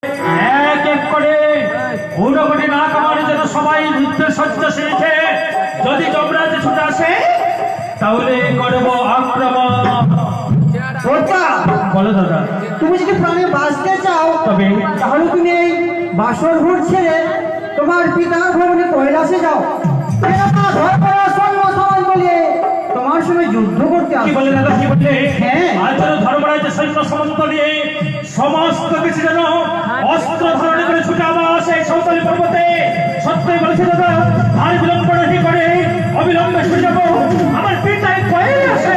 এক এক করে ঊনকোটি না কামার জন্য সবাই যুদ্ধের সজ্জ সেরেছে। যদি যমরাজ ছুটে আসে তাহলে করব আক্রমণ। বলো দাদা, তুমি যদি প্রাণে বাঁচতে চাও তবে তাহলে তুমি এই বাসর ঘর ছেড়ে তোমার পিতার ভবনে কৈলাসে যাও। তোমার সঙ্গে যুদ্ধ করতে কি আসবে। বলে দাদা, কি বললে? হ্যাঁ। আজ যেন ধর্মরাজের সৈন্য সমন্ত নিয়ে সমস্ত কিছু যেন অস্ত্র ধারণ করে ছুটে আমার সেই সৌতলী পর্বতে। সত্যই বলেছে দাদা, আর বিলম্ব নাহি করে অবিলম্বে ছুটে যাবো আমার পিতায় কয়ে আসে।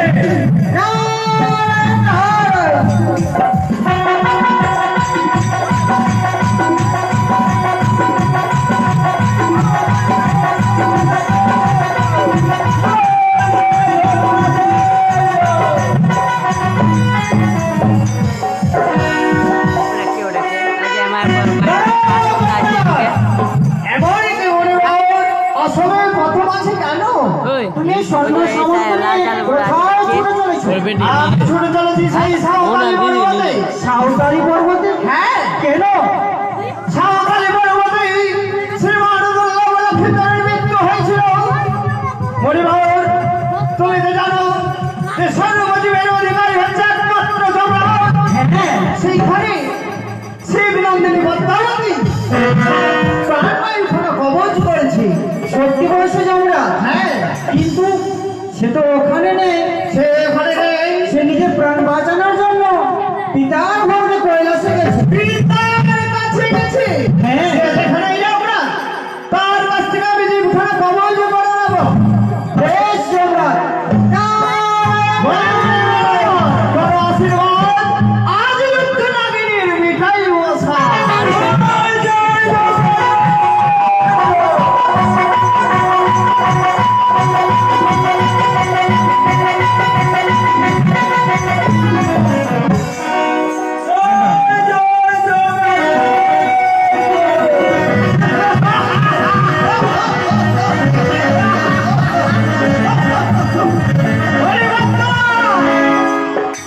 অসময়ে প্রথম আছে কেন? তুমি স্বর্ণ ছুটে চলেছি সেই সাঁওতালি পর্বতে। হ্যাঁ, কেন? সাঁওতালি পর্বতে শ্রীমান দুর্গাবল্লভ ভিতরের মৃত্যু হয়েছিল। মরিবাবর, তুমি তো জানো যে সর্বজীবের অধিকারী হচ্ছে একমাত্র যমরাজ। সেইখানে শিবনন্দিনী পদ্মাবতী প্রাণবায়ু খানা কবচ করেছে। সত্যি বলেছে যমরাজ। হ্যাঁ, কিন্তু সে তো ওখানে নেই। সে ওখানে নেই, সে নিজের প্রাণ বাঁচানোর জন্য পিতার ভবনে কৈলাসে গেছে। পিতার কাছে গেছে? হ্যাঁ, সেখানেই যমরাজ। তার কাছ থেকে আমি জীবখানা কবচ করে নেব। বেশ যমরাজ, বড় আশীর্বাদ। আজ যুদ্ধ নাগিনীর মিঠাই মশা।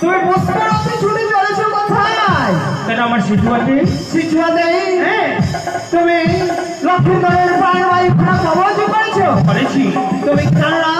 তুমি বুঝতে পারছো ছুটে চলেছো কোথায়? কেন আমার সিধুয়াতে? সিচুয়াতে তুমি লক্ষ্মীধরের প্রাণবায়ু খানা কবচ করেছো। করেছি। তুমি জানো না